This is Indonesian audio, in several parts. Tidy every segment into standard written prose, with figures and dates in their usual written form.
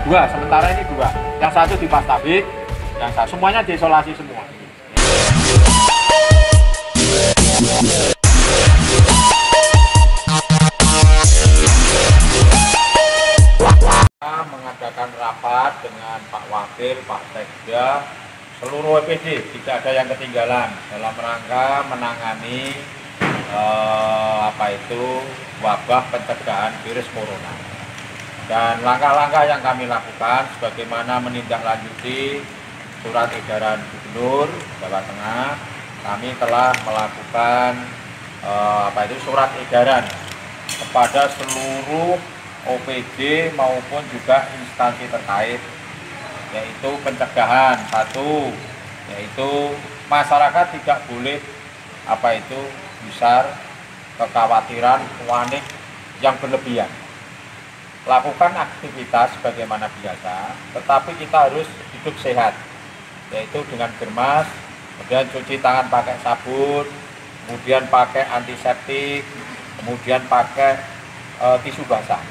Dua, sementara ini dua. Yang satu di Pastabik, yang satu semuanya diisolasi semua. Mengadakan rapat dengan Pak Wakil, Pak Sekda, seluruh OPD, tidak ada yang ketinggalan dalam rangka menangani wabah pencegahan virus corona. Dan langkah-langkah yang kami lakukan sebagaimana menindaklanjuti surat edaran Gubernur Jawa Tengah, kami telah melakukan surat edaran kepada seluruh OPD maupun juga instansi terkait, yaitu pencegahan. Satu, yaitu masyarakat tidak boleh besar kekhawatiran, panik yang berlebihan. Lakukan aktivitas bagaimana biasa, tetapi kita harus hidup sehat, yaitu dengan germas, kemudian cuci tangan pakai sabun, kemudian pakai antiseptik, kemudian pakai tisu basah.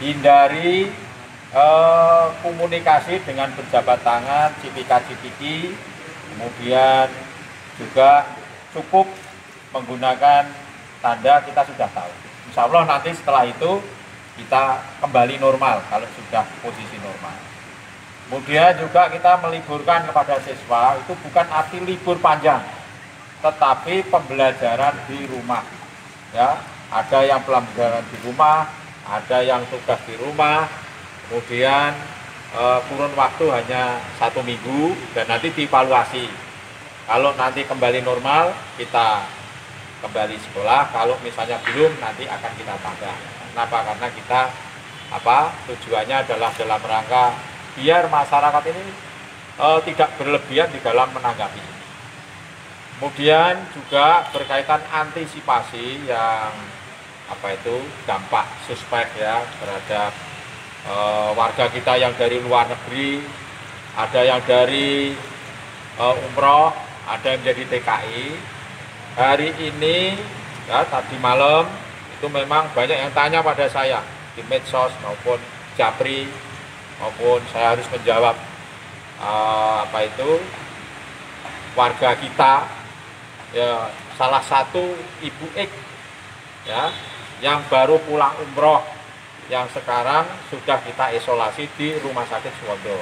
Hindari komunikasi dengan berjabat tangan, cipika-cipiki, kemudian juga cukup menggunakan tanda kita sudah tahu. Insya Allah nanti setelah itu kita kembali normal kalau sudah posisi normal. Kemudian juga kita meliburkan kepada siswa, itu bukan arti libur panjang, tetapi pembelajaran di rumah. Ya, ada yang pembelajaran di rumah, ada yang tugas di rumah, kemudian kurun waktu hanya 1 minggu dan nanti dievaluasi. Kalau nanti kembali normal, kita kembali sekolah. Kalau misalnya belum, nanti akan kita tambah. Kenapa? Karena kita tujuannya adalah dalam rangka biar masyarakat ini tidak berlebihan di dalam menanggapi ini. Kemudian juga berkaitan antisipasi yang dampak suspek ya terhadap warga kita yang dari luar negeri, ada yang dari umroh, ada yang jadi TKI. Hari ini ya, tadi malam itu memang banyak yang tanya pada saya di medsos maupun Japri, maupun saya harus menjawab warga kita ya, salah satu Ibu X ya, yang baru pulang umroh, yang sekarang sudah kita isolasi di Rumah Sakit Suwondo.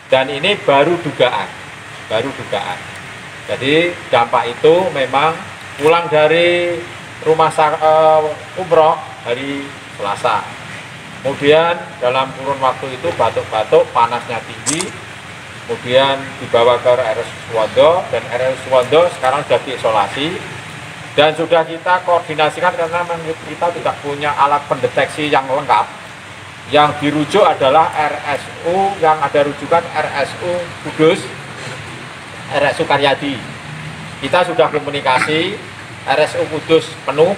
Dan ini baru dugaan. Jadi dampak itu memang pulang dari umroh hari Selasa. Kemudian dalam kurun waktu itu batuk-batuk, panasnya tinggi, kemudian dibawa ke RS Suwondo, dan RS Suwondo sekarang sudah diisolasi. Dan sudah kita koordinasikan karena kita tidak punya alat pendeteksi yang lengkap. Yang dirujuk adalah RSU, yang ada rujukan RSU Kudus, RSU Karyadi. Kita sudah komunikasi, RSU Kudus penuh,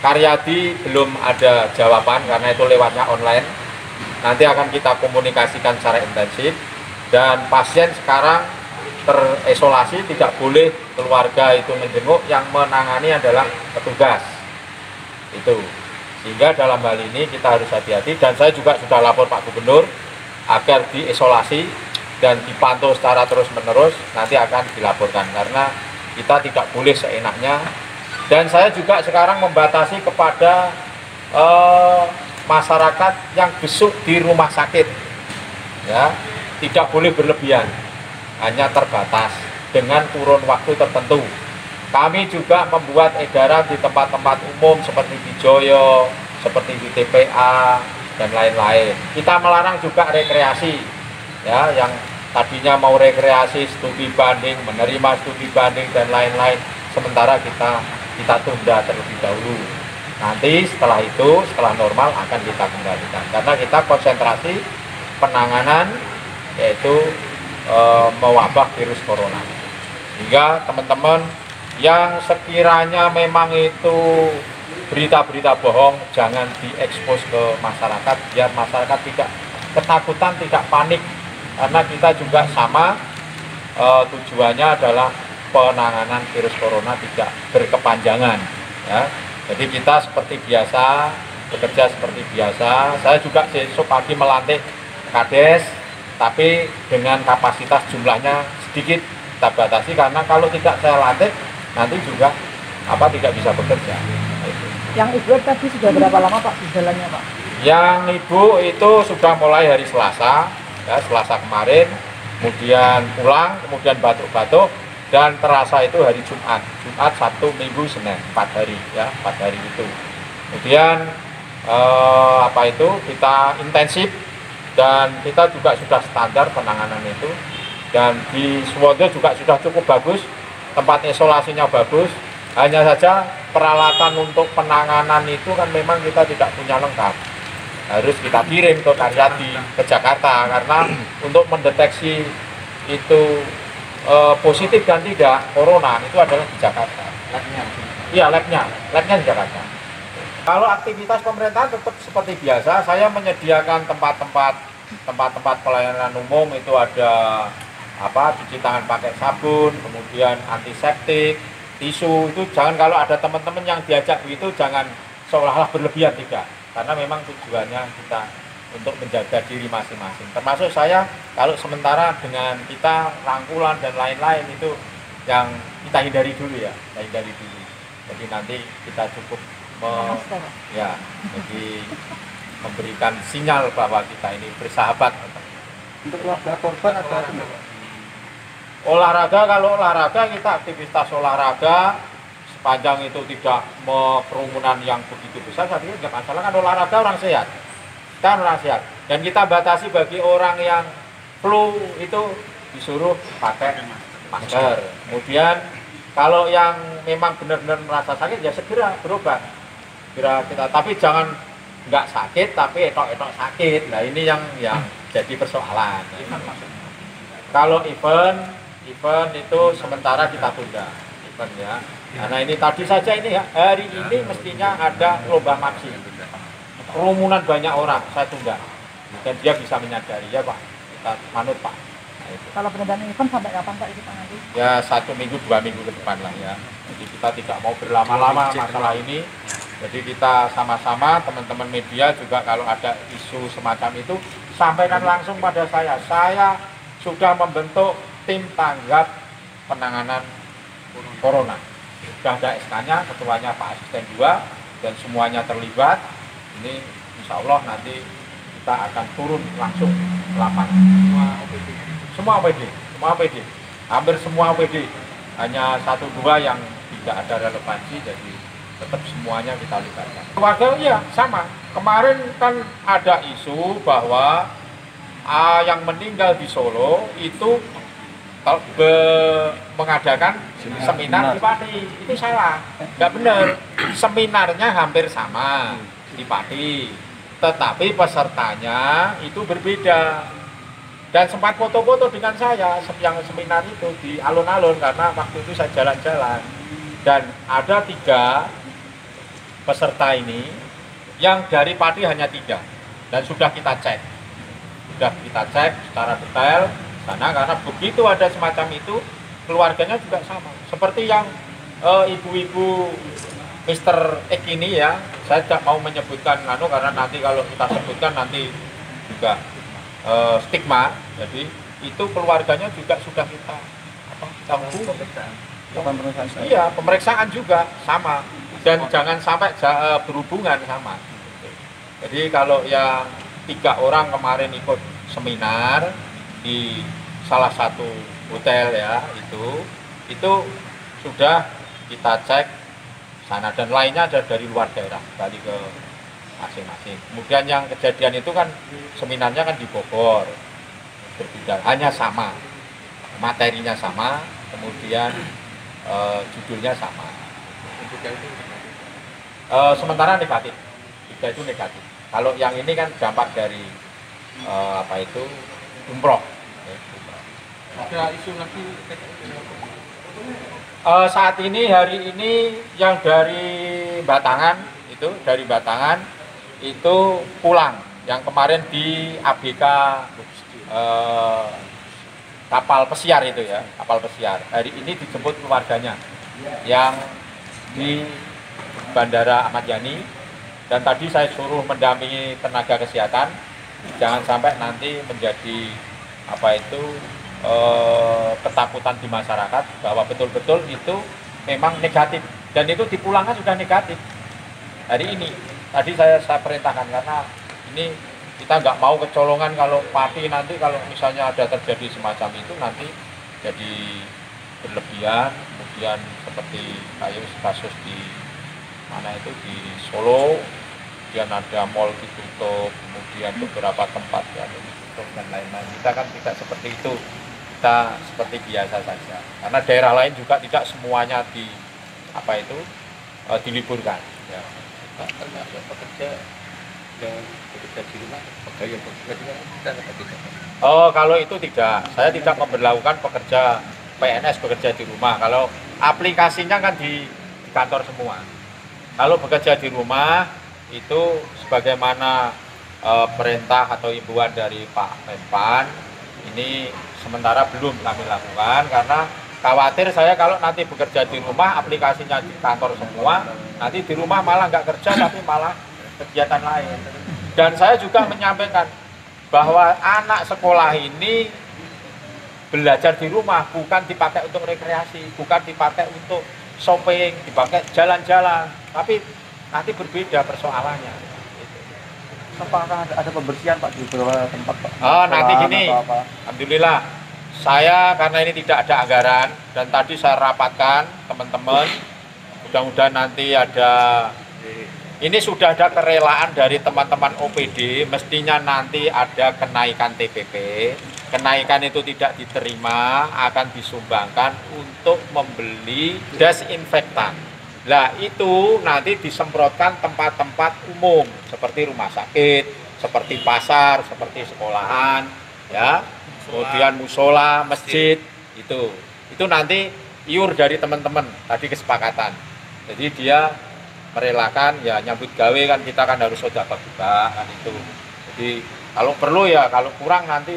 Karyadi belum ada jawaban karena itu lewatnya online. Nanti akan kita komunikasikan secara intensif. Dan pasien sekarang terisolasi, tidak boleh keluarga itu menjenguk, yang menangani adalah petugas itu. Sehingga dalam hal ini kita harus hati-hati, dan saya juga sudah lapor Pak Gubernur agar diisolasi dan dipantau secara terus-menerus, nanti akan dilaporkan karena kita tidak boleh seenaknya. Dan saya juga sekarang membatasi kepada masyarakat yang besuk di rumah sakit ya, tidak boleh berlebihan, hanya terbatas dengan kurun waktu tertentu. Kami juga membuat edaran di tempat-tempat umum seperti di Joyo, seperti di TPA, dan lain-lain. Kita melarang juga rekreasi, ya, yang tadinya mau rekreasi, studi banding, menerima studi banding, dan lain-lain. Sementara kita tunda terlebih dahulu. Nanti setelah itu, setelah normal akan kita kembalikan. Karena kita konsentrasi penanganan, yaitu mewabah virus corona. Hingga teman-teman yang sekiranya memang itu berita-berita bohong, jangan diekspos ke masyarakat, biar masyarakat tidak ketakutan, tidak panik, karena kita juga sama, tujuannya adalah penanganan virus corona tidak berkepanjangan ya. Jadi kita seperti biasa bekerja seperti biasa. Saya juga besok pagi melantik kades, tapi dengan kapasitas jumlahnya sedikit kita batasi, karena kalau tidak saya lantik nanti juga tidak bisa bekerja. Yang ibu tadi sudah berapa lama Pak gejalanya Pak? Yang ibu itu sudah mulai hari Selasa, ya, Selasa kemarin, kemudian pulang, kemudian batuk-batuk, dan terasa itu hari Jumat, Sabtu, Minggu, Senin, 4 hari, ya, 4 hari itu. Kemudian kita intensif, dan kita juga sudah standar penanganan itu, dan di Suwondo juga sudah cukup bagus, tempat isolasinya bagus. Hanya saja peralatan untuk penanganan itu kan memang kita tidak punya lengkap, harus kita kirim ke Karyadi, ke Jakarta, karena untuk mendeteksi itu positif dan tidak corona itu adalah di Jakarta. Iya, labnya di Jakarta. Kalau aktivitas pemerintahan tetap seperti biasa, saya menyediakan tempat-tempat pelayanan umum, itu ada cuci tangan pakai sabun, kemudian antiseptik, tisu. Itu jangan, kalau ada teman-teman yang diajak begitu, jangan seolah-olah berlebihan, tidak, karena memang tujuannya kita untuk menjaga diri masing-masing. Termasuk saya, kalau sementara dengan kita rangkulan dan lain-lain itu yang kita hindari dulu, ya, jadi nanti kita cukup jadi memberikan sinyal bahwa kita ini bersahabat. Untuk keluarga korban ada olahraga, kalau olahraga kita aktivitas olahraga sepanjang itu tidak kerumunan yang begitu besar, saya pikir tidak masalah, kan olahraga orang sehat, dan kita batasi bagi orang yang flu itu disuruh pakai masker. Kemudian kalau yang memang benar-benar merasa sakit ya segera berobat, tapi jangan nggak sakit tapi etok-etok sakit. Nah ini yang jadi persoalan. Kalau event itu sementara kita tunda, ya. Karena ini tadi saja ini hari ini mestinya ada lomba maksi, kerumunan banyak orang, saya tunda, dan dia bisa menyadari, ya Pak, kita manut Pak. Nah, itu. Kalau penundaan event sampai kapan Pak itu Pak nanti? Ya 1 minggu 2 minggu ke depan lah, ya. Jadi kita tidak mau berlama-lama masalah ini. Jadi kita sama-sama, teman-teman media juga kalau ada isu semacam itu sampaikan langsung pada saya. Saya sudah membentuk tim tanggap penanganan corona. Sudah ada SK-nya, ketuanya Pak Asisten 2, dan semuanya terlibat. Ini insya Allah nanti kita akan turun langsung ke lapangan. Semua OPD, hampir semua OPD. Hanya 1-2 yang tidak ada relevansi, jadi tetap semuanya kita libatkan. Keluarga ya sama. Kemarin kan ada isu bahwa yang meninggal di Solo itu mengadakan seminar di Pati. Itu salah, nggak benar. Seminarnya hampir sama di Pati, tetapi pesertanya itu berbeda. Dan sempat foto-foto dengan saya yang seminar itu di alun-alun, karena waktu itu saya jalan-jalan. Dan ada 3 peserta ini, yang dari Pati hanya 3, dan sudah kita cek secara detail sana, karena begitu ada semacam itu keluarganya juga sama seperti yang ibu-ibu Mr. X ini, ya. Saya tidak mau menyebutkan karena nanti kalau kita sebutkan nanti juga stigma. Jadi itu keluarganya juga sudah kita pemeriksaan juga sama, dan jangan sampai berhubungan sama. Jadi kalau yang 3 orang kemarin ikut seminar di salah satu hotel, ya, itu sudah kita cek sana, dan lainnya ada dari luar daerah, balik ke masing-masing. Kemudian yang kejadian itu kan seminarnya kan di Bogor, berbeda, hanya sama, materinya sama, kemudian judulnya sama. Sementara negatif, 3 itu negatif. Kalau yang ini kan dampak dari umroh. ada isu lagi Saat ini, hari ini yang dari Batangan itu pulang, yang kemarin di ABK kapal pesiar itu, ya, kapal pesiar. Hari ini dijemput keluarganya yang di Bandara Ahmad Yani, Dan tadi saya suruh mendampingi tenaga kesehatan, jangan sampai nanti menjadi ketakutan di masyarakat bahwa betul-betul itu memang negatif dan itu dipulangkan sudah negatif. Hari ini tadi saya perintahkan karena ini kita nggak mau kecolongan kalau mati nanti kalau misalnya ada terjadi semacam itu nanti jadi berlebihan, kemudian seperti kasus di mana itu di Solo, kemudian ada mall ditutup, kemudian beberapa tempat yang ditutup dan lain-lain. Kita kan tidak seperti itu, kita seperti biasa saja. Karena daerah lain juga tidak semuanya diliburkan. Ya. Termasuk pekerja yang bekerja di rumah, pegawai yang bekerja di rumah tidak. Oh, kalau itu tidak. Saya tidak memberlakukan pekerja PNS bekerja di rumah. Kalau aplikasinya kan di kantor semua. Kalau bekerja di rumah itu sebagaimana perintah atau imbauan dari Pak Menpan, ini sementara belum kami lakukan karena khawatir saya kalau nanti bekerja di rumah aplikasinya di kantor semua, nanti di rumah malah nggak kerja tapi malah kegiatan lain. Dan saya juga menyampaikan bahwa anak sekolah ini belajar di rumah bukan dipakai untuk rekreasi, bukan dipakai untuk shopping, dipakai jalan-jalan, tapi nanti berbeda persoalannya. Apakah ada pembersihan Pak di beberapa tempat Pak? Oh, nanti gini, alhamdulillah saya karena ini tidak ada anggaran dan tadi saya rapatkan teman-teman, mudah-mudahan nanti ini sudah ada kerelaan dari teman-teman OPD, mestinya nanti ada kenaikan TPP. Kenaikan itu tidak diterima, akan disumbangkan untuk membeli desinfektan. Nah, itu nanti disemprotkan tempat-tempat umum, seperti rumah sakit, seperti pasar, seperti sekolahan, ya, kemudian musola, masjid, itu nanti iur dari teman-teman, tadi kesepakatan. Jadi dia merelakan ya nyambut gawe kan kita kan harus sedekah juga kan itu. Jadi kalau perlu ya kalau kurang nanti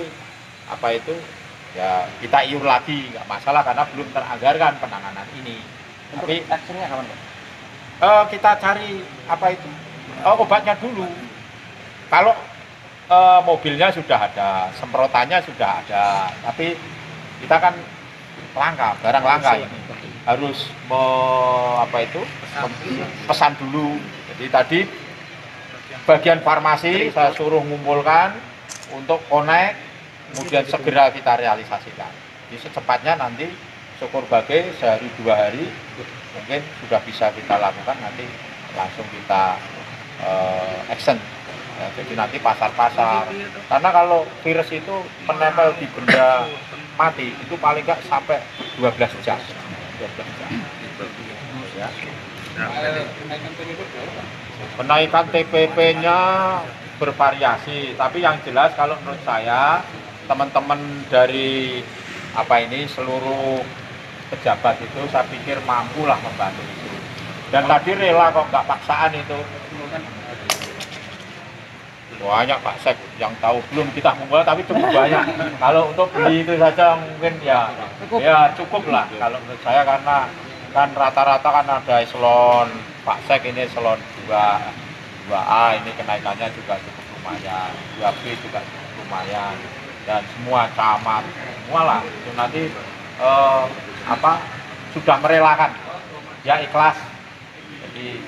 ya kita iur lagi nggak masalah karena belum teranggarkan penanganan ini. Untuk Tapi actionnya kapan Pak? kita cari obatnya dulu. Kalau mobilnya sudah ada, semprotannya sudah ada, tapi kita kan langka, barang langka ini harus pesan dulu. Jadi tadi bagian farmasi saya suruh ngumpulkan untuk connect, kemudian segera kita realisasikan. Jadi secepatnya nanti syukur bagai sehari 2 hari mungkin sudah bisa kita lakukan, nanti langsung kita action. Ya, jadi nanti pasar-pasar, karena kalau virus itu menempel di benda mati itu paling nggak sampai 12 jam. 12 jam. Ya. Kenaikan TPP-nya bervariasi, tapi yang jelas kalau menurut saya teman-teman dari seluruh pejabat itu saya pikir mampulah membantu itu. Dan tadi rela kok nggak paksaan itu. Banyak Pak Sek yang tahu, belum kita ngumpul tapi cukup banyak. Kalau untuk beli itu saja mungkin ya cukup lah kalau menurut saya, karena kan rata-rata kan ada eselon Pak Sek ini eselon 2A ini kenaikannya juga cukup lumayan, 2B juga cukup lumayan, dan semua camat semua lah itu nanti sudah merelakan ya, ikhlas. Jadi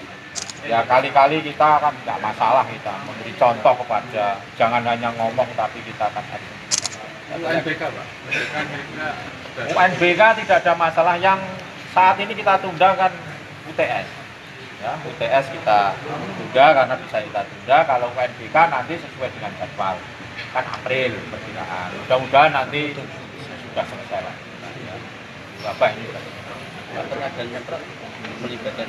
ya kali-kali kita kan nggak masalah kita memberi contoh kepada, jangan hanya ngomong tapi kita akan action. UNBK Pak? UNBK tidak ada masalah, yang saat ini kita tunda kan UTS. Ya, UTS kita tunda karena bisa kita tunda. Kalau UNBK nanti sesuai dengan jadwal kan April perkiraan. Mudah-mudahan nanti sudah selesai lah. Bapak ini melibatkan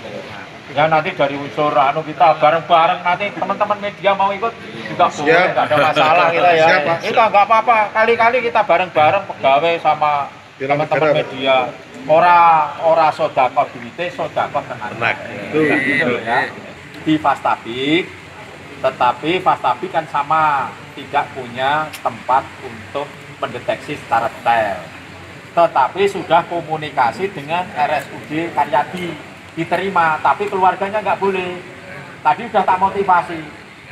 ya nanti dari unsur kita bareng-bareng, nanti teman-teman media mau ikut juga boleh, nggak ada masalah kita ya. Kita nggak apa-apa, kali-kali kita bareng-bareng pegawai sama teman-teman media. Ora sodako duite, sodako tenaga. Gitu ya. Di Fastabik, tetapi Fastabik kan sama tidak punya tempat untuk mendeteksi secara detail. Tetapi sudah komunikasi dengan RSUD Karyadi, diterima, tapi keluarganya nggak boleh. tadi sudah tak motivasi,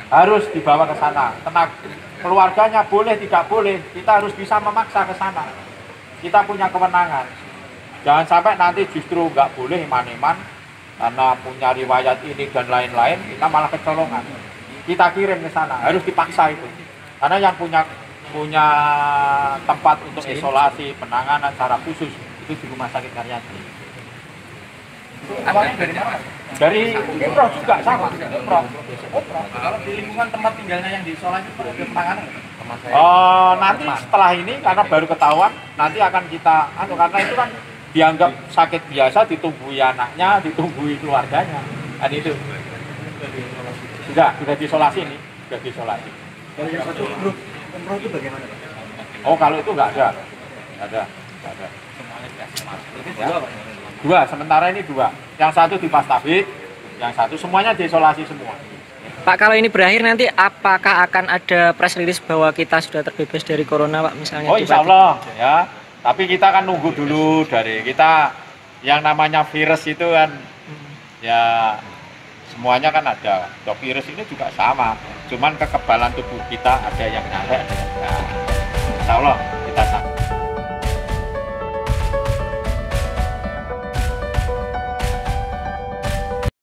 harus dibawa ke sana. Keluarganya boleh tidak boleh, kita harus bisa memaksa ke sana. Kita punya kewenangan. Jangan sampai nanti justru nggak boleh iman-iman karena punya riwayat ini dan lain-lain, kita malah kecolongan. Kita kirim ke sana, harus dipaksa itu. Karena yang punya tempat untuk isolasi, penanganan secara khusus itu di Rumah Sakit Karyadi. Awalnya dari mana? Dari Umroh juga sama. Umroh. Kalau di lingkungan tempat tinggalnya yang diisolasi itu ada penanganan nggak? Nanti setelah ini karena baru ketahuan, nanti akan kita karena itu kan dianggap sakit biasa, ditunggui anaknya, ditunggui keluarganya. Kan itu. Sudah diisolasi ini, sudah diisolasi. Kalau yang satu grup umroh itu bagaimana, Pak? Oh, kalau itu nggak ada. Nggak ada. Ya. Dua, sementara ini dua. Yang satu di Pastabik, yang satu semuanya diisolasi semua. Pak, kalau ini berakhir nanti apakah akan ada press release bahwa kita sudah terbebas dari corona, Pak, misalnya? Oh, insya Allah ya. Tapi kita kan nunggu dulu dari kita yang namanya virus itu kan ya semuanya kan ada. Virus ini juga sama. Cuman kekebalan tubuh kita ada yang nyampe, ada yang enggak. Insya Allah kita sama.